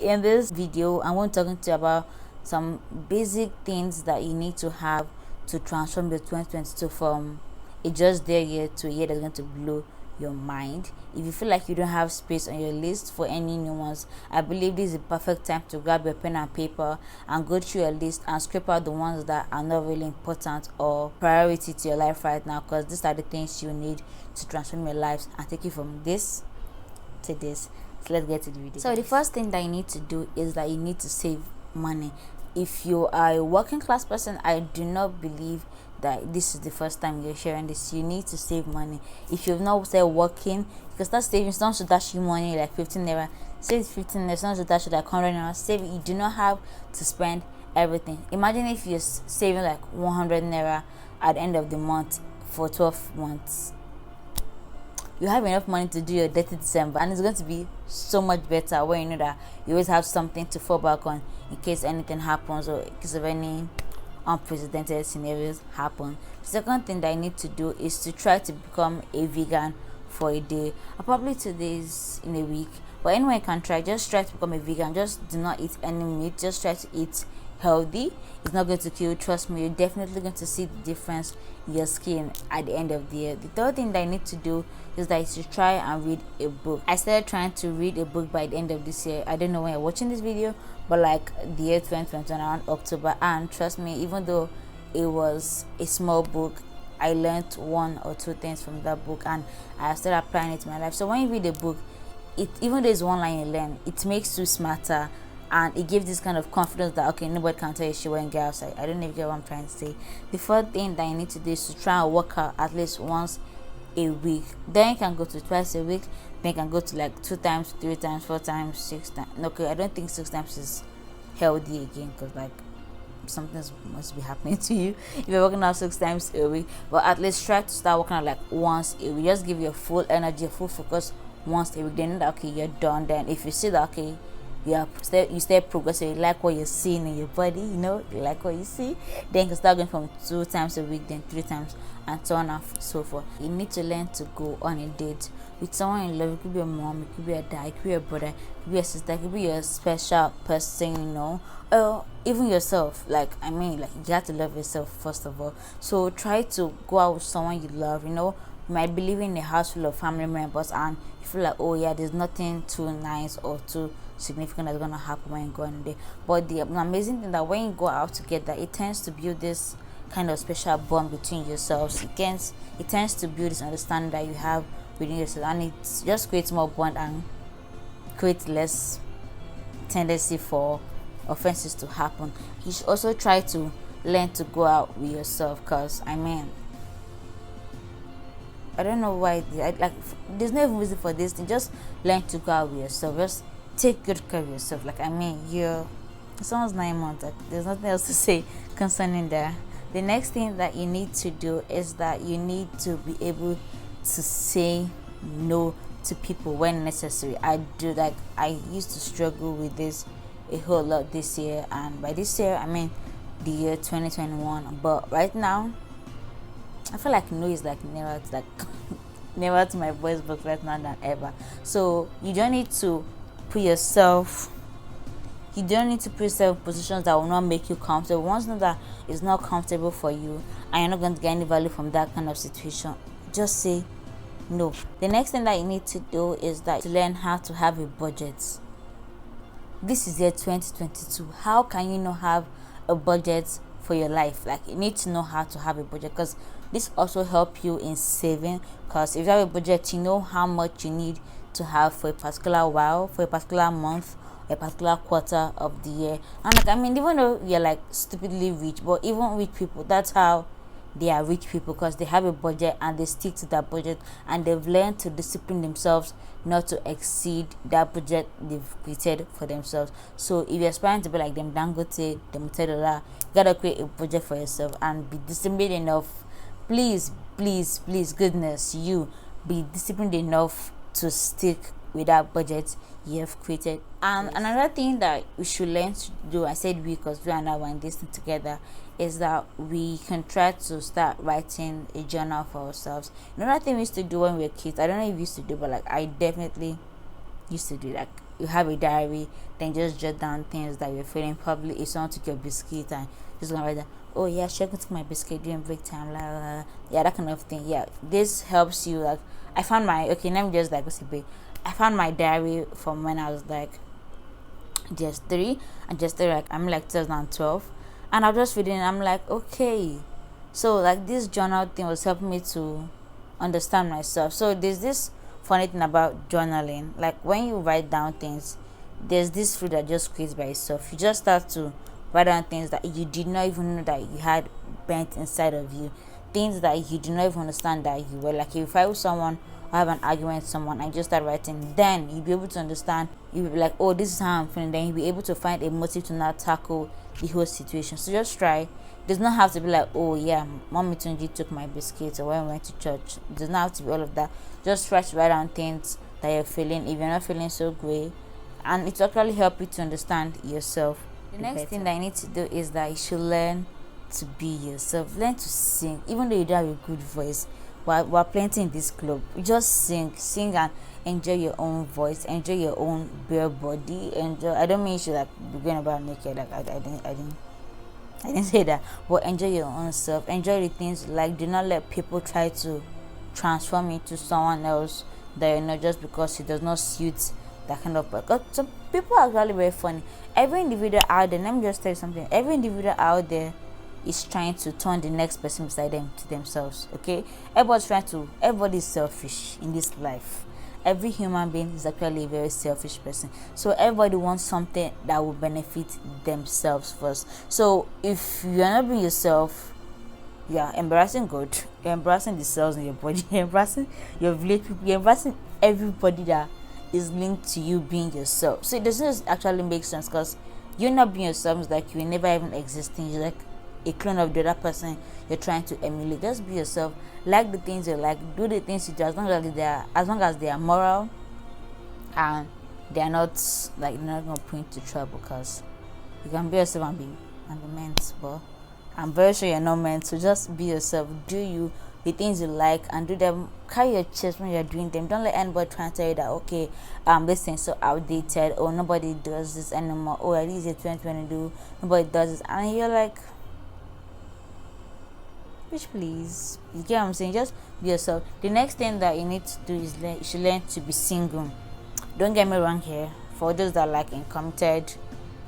In this video, I want to talk to you about some basic things that you need to have to transform your 2022 from a just there year to a year that's going to blow your mind. If you feel like you don't have space on your list for any new ones, I believe this is the perfect time to grab your pen and paper and go through your list and scrape out the ones that are not really important or priority to your life right now, because these are the things you need to transform your lives and take you from this to this. So let's get to the video. So the first thing that you need to do is that you need to save money. If you are a working class person, I do not believe that this is the first time you're sharing this. You need to save money. If you've not started working, you can start saving. It's not to dash you money like 15 naira. Save 15 naira. It's not to dash you like 100 naira. Save it. You do not have to spend everything. Imagine if you're saving like 100 naira at the end of the month for 12 months. You have enough money to do your dirty December, and it's going to be so much better when you know that you always have something to fall back on in case anything happens or in case of any unprecedented scenarios happen. The second thing that I need to do is to try to become a vegan for a day, or probably 2 days in a week. But anyway, you can try. Just try to become a vegan. Just do not eat any meat. Just try to eat healthy. It's not going to kill you. Trust me, you're definitely going to see the difference in your skin at the end of the year. The third thing that I need to do is that you should try and read a book. I started trying to read a book by the end of this year. I don't know when you're watching this video, but like the year 2021 around October, and trust me, even though it was a small book, I learned 1 or 2 things from that book and I started applying it to my life. So when you read a book, it, even though it's one line you learn, it makes you smarter. And it gives this kind of confidence that, okay, nobody can tell you she won't get outside. I don't know if you get what I'm trying to say. The fourth thing that you need to do is to try and work out at least once a week. Then you can go to twice a week. Then you can go to like 2 times, 3 times, 4 times, 6 times. Okay, I don't think 6 times is healthy again, because like something must be happening to you if you're working out 6 times a week. But at least try to start working out like once a week. Just give your full energy, full focus once a week. Then you know that, okay, you're done. Then if you see that, okay, you stay progressing, you like what you're seeing in your body, you like what you see, then you can start going from 2 times a week, then 3 times, and so on and so forth. You need to learn to go on a date with someone you love. It could be a mom, it could be a dad, it could be a brother, it could be a sister, it could be your special person, or even yourself. Like, I mean, like, you have to love yourself first of all. So try to go out with someone you love. You might be living in a house full of family members and you feel like, oh yeah, there's nothing too nice or too significant that's gonna happen when you go on a day. But the amazing thing that when you go out together, it tends to build this kind of special bond between yourselves. It tends to build this understanding that you have within yourself, and it just creates more bond and creates less tendency for offenses to happen. You should also try to learn to go out with yourself, because I mean, I don't know why, there's no even reason for this thing. Just learn to go out with yourself. Just take good care of yourself. Like, I mean, it's almost 9 months. Like, there's nothing else to say concerning that. The next thing that you need to do is that you need to be able to say no to people when necessary. I used to struggle with this a whole lot this year, and by this year I mean the year 2021. But right now, I feel like no is like never. It's like never to my voice box right now than ever. So you don't need to put yourself in positions that will not make you comfortable. Once you know that it's not comfortable for you and you're not going to get any value from that kind of situation, just say no. The next thing that you need to do is that to learn how to have a budget. This is year 2022. How can you not have a budget for your life? Like, you need to know how to have a budget, because this also help you in saving. Because if you have a budget, you know how much you need to have for a particular while, for a particular month, a particular quarter of the year. And like, I mean, even though you're like stupidly rich, but even rich people, that's how they are rich people, because they have a budget and they stick to that budget, and they've learned to discipline themselves not to exceed that budget they've created for themselves. So if you're aspiring to be like them Dangote, them Tedola, you gotta create a budget for yourself and be disciplined enough. Please, goodness, you be disciplined enough to stick with that budget you have created. And another thing that we should learn to do, I said we because we and I were in this thing together, is that we can try to start writing a journal for ourselves. Another thing we used to do when we were kids, I don't know if you used to do, but like I definitely used to do, like you have a diary, then just jot down things that you're feeling. Probably if someone took your biscuit and just gonna write down, oh yeah, she took my biscuit during break time, la, la, la. Yeah, that kind of thing. Yeah, this helps you. Like, I found my, okay, let me just like I found my diary from when I was like just three, and just three, like I'm like 2012, and I was just reading, and I'm like, okay, so like this journal thing was helping me to understand myself. So there's this funny thing about journaling, like when you write down things, there's this fruit that just creates by itself. You just start to write down things that you did not even know that you had bent inside of you, things that you did not even understand that you were. Like if I was someone or have an argument with someone, I just start writing, then you'll be able to understand. You'll be like, oh, this is how I'm feeling. Then you'll be able to find a motive to now tackle the whole situation. So just try. It does not have to be like, oh yeah, mommy Tunji took my biscuits, or when we went to church. It does not have to be all of that. Just try to write down things that you're feeling if you're not feeling so great, and it will actually help you to understand yourself. The next thing that you need to do is that you should learn to be yourself. Learn to sing, even though you don't have a good voice. We're plenty in this club. Just sing and enjoy your own voice, enjoy your own bare body. Enjoy. I don't mean you should like be going about naked. Like I didn't say that. But enjoy your own self. Enjoy the things you like. Do not let people try to transform you into someone else that you know just because it does not suit that kind of. Because some people are actually very funny. Every individual out there. Let me just tell you something. Every individual out there is trying to turn the next person beside them to themselves. Okay, everybody's selfish in this life. Every human being is actually a very selfish person, so everybody wants something that will benefit themselves first. So if you're not being yourself, you're embarrassing God, you're embarrassing the cells in your body, you're embarrassing your village people, you're embarrassing everybody that is linked to you being yourself. So it doesn't actually make sense, because you're not being yourself is like you never even existing. You're like a clone of the other person you're trying to emulate. Just be yourself. Like the things you like, do the things you do, as long as they are moral and they are not like they're not gonna put into trouble. Because you can be yourself and be meant, but I'm very sure you're not meant. So just be yourself. Do you the things you like and do them. Carry your chest when you're doing them. Don't let anybody try and tell you that okay, this thing's so outdated, or nobody does this anymore, or at least it's 2022, nobody does this, and you're like, bitch, please. You get what I'm saying? Just be yourself. The next thing that you need to do is you should learn to be single. Don't get me wrong here. For those that like in committed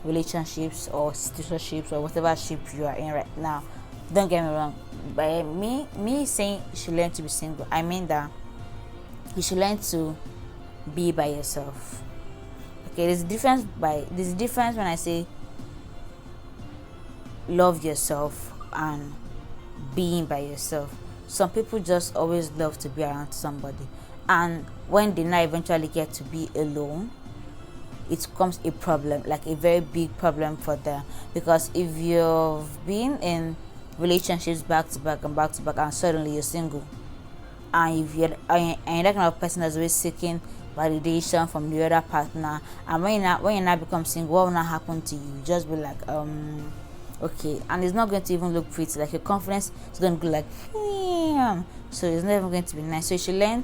relationships or situationships or whatever ship you are in right now, don't get me wrong. By me saying you should learn to be single, I mean that you should learn to be by yourself. Okay, there's a difference when I say love yourself and being by yourself. Some people just always love to be around somebody, and when they now eventually get to be alone, it becomes a problem, like a very big problem for them. Because if you've been in relationships back to back and suddenly you're single, and if you're that kind of person that's always seeking validation from the other partner, and when you now become single, what will not happen to you? You just be like okay, and it's not going to even look pretty. Like your confidence is going to be like damn. So it's not even going to be nice. So you should learn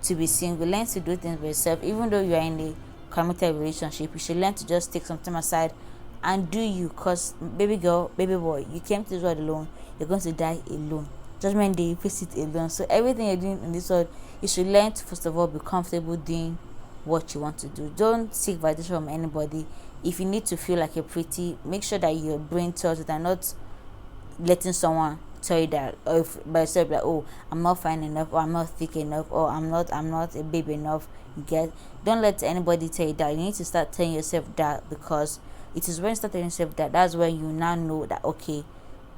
to be single, learn to do things by yourself. Even though you are in a committed relationship, you should learn to just take some time aside and do you. Because baby girl, baby boy, you came to this world alone, you're going to die alone. Judgment day, you face it alone. So everything you're doing in this world, you should learn to first of all be comfortable doing what you want to do. Don't seek validation from anybody. If you need to feel like you're pretty, make sure that your brain tells you that, not letting someone tell you that, or if by yourself, like, oh, I'm not fine enough, or I'm not thick enough, or I'm not a baby enough. Don't let anybody tell you that. You need to start telling yourself that, because it is when you start telling yourself that, that's when you now know that okay,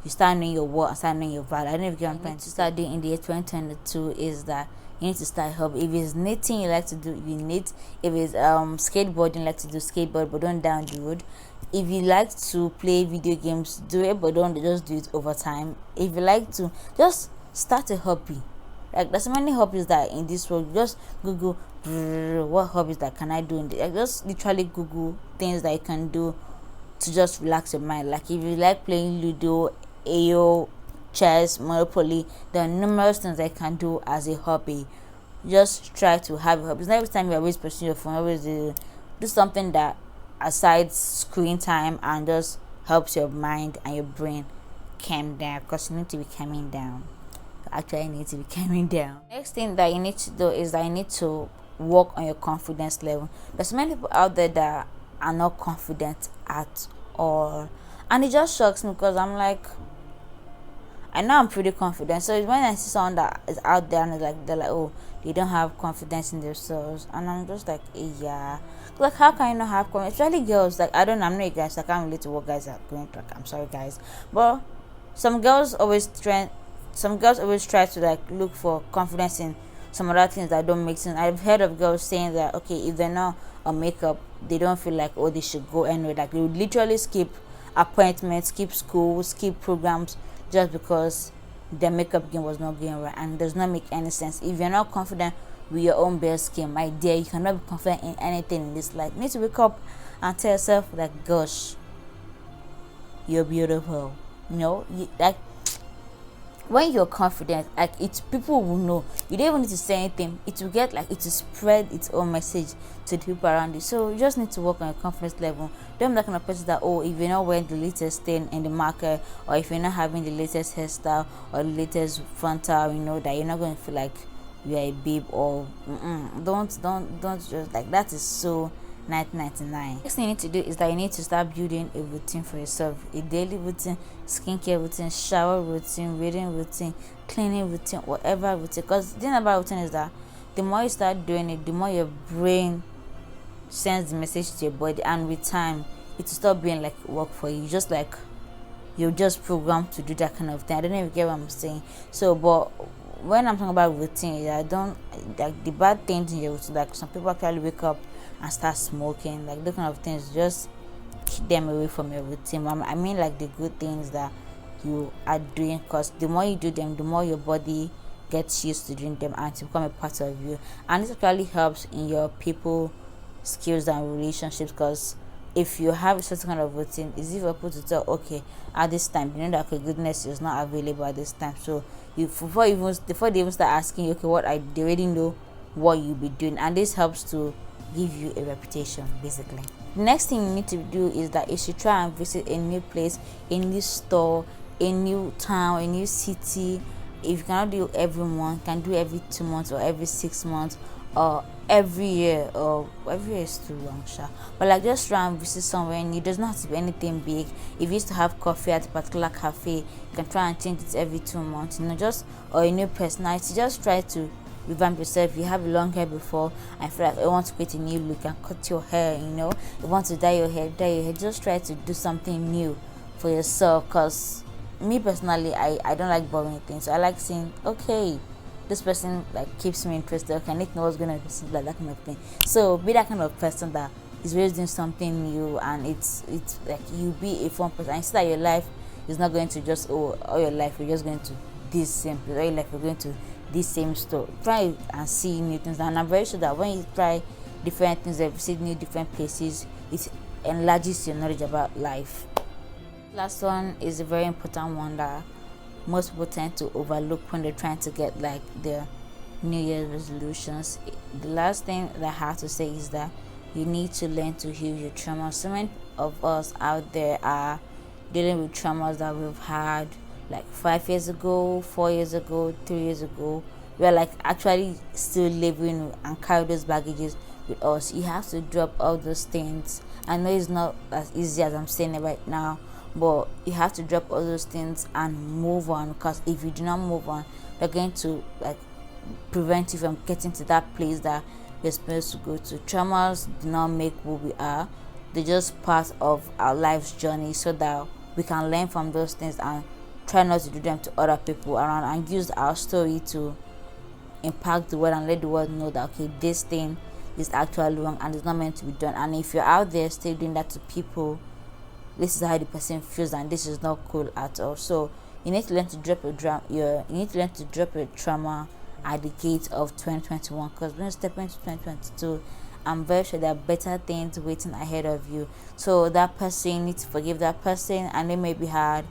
you start knowing your worth and start knowing your value. I don't know if you get what I'm trying to start doing in the year 2022 is that you need to start help. If it's knitting you like to do, you knit. If it's skateboarding, you like to do skateboard, but don't down the road. If you like to play video games, do it, but don't just do it over time. If you like to, just start a hobby. Like there's so many hobbies that in this world. Just Google what hobbies that can I do in the, like, just literally Google things that you can do to just relax your mind. Like if you like playing Ludo, AO, chess, Monopoly, there are numerous things I can do as a hobby. Just try to have a hobby. It's not every time you're always pursuing your phone, always Do something that aside screen time and just helps your mind and your brain calm down, because you need to be calming down. Actually, I need to be calming down. Next thing that you need to do is that you need to work on your confidence level. There's many people out there that are not confident at all, and it just shocks me because I'm like, I know I'm pretty confident. So when I see someone that is out there and it's like they're like, oh, they don't have confidence in themselves, and I'm just like, yeah, like how can you not have confidence? Especially girls. Like I don't know, I'm not you guys. I can't relate to what guys are going through. Like, I'm sorry, guys, but some girls always try. Some girls always try to like look for confidence in some other things that don't make sense. I've heard of girls saying that okay, if they're not on makeup, they don't feel like oh they should go anywhere. Like they would literally skip appointments, skip school, skip programs just because their makeup game was not going right, and does not make any sense. If you're not confident with your own bare skin, my dear, you cannot be confident in anything in this life. You need to wake up and tell yourself like, gosh, you're beautiful. Like when you're confident, like it's people will know. You don't even need to say anything. It will get like it will spread its own message to the people around you. So you just need to work on your confidence level. Don't be that kind of person that oh, if you're not wearing the latest thing in the market, or if you're not having the latest hairstyle or the latest frontal, that you're not going to feel like you're a babe or don't just like that is so 1999. Next thing you need to do is that you need to start building a routine for yourself, a daily routine, skincare routine, shower routine, reading routine, cleaning routine, whatever routine. Because the thing about routine is that the more you start doing it, the more your brain sends the message to your body, and with time it will stop being like work for you. Just like you're just programmed to do that kind of thing. I don't know if you get what I'm saying. So but when I'm talking about routine, I don't like the bad things in your routine. Like some people actually wake up and start smoking, like those kind of things. Just keep them away from your routine. I mean like the good things that you are doing, because the more you do them, the more your body gets used to doing them and to become a part of you. And this actually helps in your people skills and relationships, because if you have a certain kind of routine, it's easy for people to tell okay at this time that okay goodness is not available at this time. So you before they even start asking you okay they already know what you'll be doing, and this helps to give you a reputation basically. The next thing you need to do is that you should try and visit a new place, a new store, a new town, a new city. If you cannot do every month, can do every 2 months or every 6 months or every year. Or every year is too long, but like just try and visit somewhere new. It does not have to be anything big. If you used to have coffee at a particular cafe, you can try and change it every 2 months, or a new personality. Just try to revamp yourself. If you have long hair before and feel like I want to create a new look and cut your hair, you want to dye your hair, just try to do something new for yourself. Because me personally, I don't like boring things. So I like seeing okay, this person like keeps me interested. Okay, I need to know what's gonna be like that kind of thing. So be that kind of person that is always doing something new, and it's like you be a fun person. And see that your life is not going to just all your life you're just going to this same place. All your life you're going to this same store. Try and see new things, and I'm very sure that when you try different things, you visit new different places, it enlarges your knowledge about life. Last one is a very important one that most people tend to overlook when they're trying to get like their New Year's resolutions. The last thing that I have to say is that you need to learn to heal your trauma. So many of us out there are dealing with traumas that we've had like 5 years ago, 4 years ago, 3 years ago. We're like actually still living and carry those baggages with us. You have to drop all those things. I know it's not as easy as I'm saying it right now, but you have to drop all those things and move on, because if you do not move on, they're going to like prevent you from getting to that place that you're supposed to go to. Traumas do not make who we are. They're just part of our life's journey, so that we can learn from those things and try not to do them to other people around, and use our story to impact the world and let the world know that okay, this thing is actually wrong and it's not meant to be done. And if you're out there still doing that to people, this is how the person feels, and this is not cool at all. So you need to learn to drop your trauma at the gate of 2021, because when you step into 2022, I'm very sure there are better things waiting ahead of you. So that person, you need to forgive that person, and it may be hard.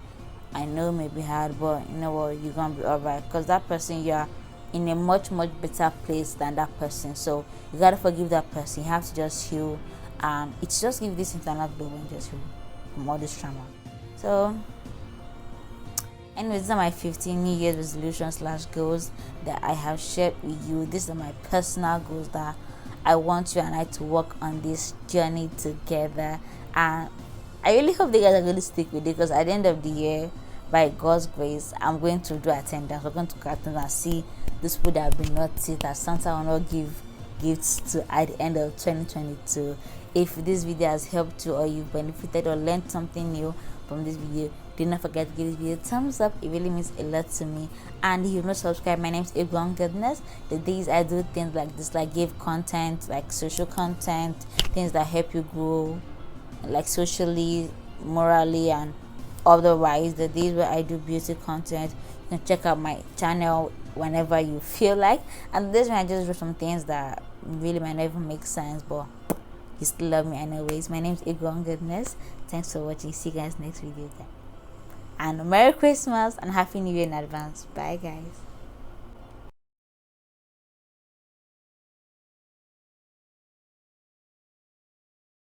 I know it may be hard, but you know what, you're gonna be alright, because that person, you're in a much better place than that person. So you gotta forgive that person. You have to just heal and it's just give this internal glow and just from all this trauma. So anyways, these are my 15 New Year's resolutions / goals that I have shared with you. These are my personal goals that I want you and I to work on this journey together, and I really hope you guys are going to stick with it, because at the end of the year, by God's grace, I'm going to do attendance. We're going to go attendance and see those people that have been naughty that Santa will not give gifts to at the end of 2022. If this video has helped you, or you've benefited or learned something new from this video, do not forget to give this video a thumbs up. It really means a lot to me. And if you've not subscribed, my name is Egwuonwu. The days I do things like this, like give content, like social content, things that help you grow, like socially, morally, and otherwise. The days where I do beauty content, you can check out my channel whenever you feel like. And this one I just wrote some things that really might not even make sense, but you still love me anyways. My name is Egwuonwu. Thanks for watching. See you guys next video, and Merry Christmas and Happy New Year in advance. Bye guys.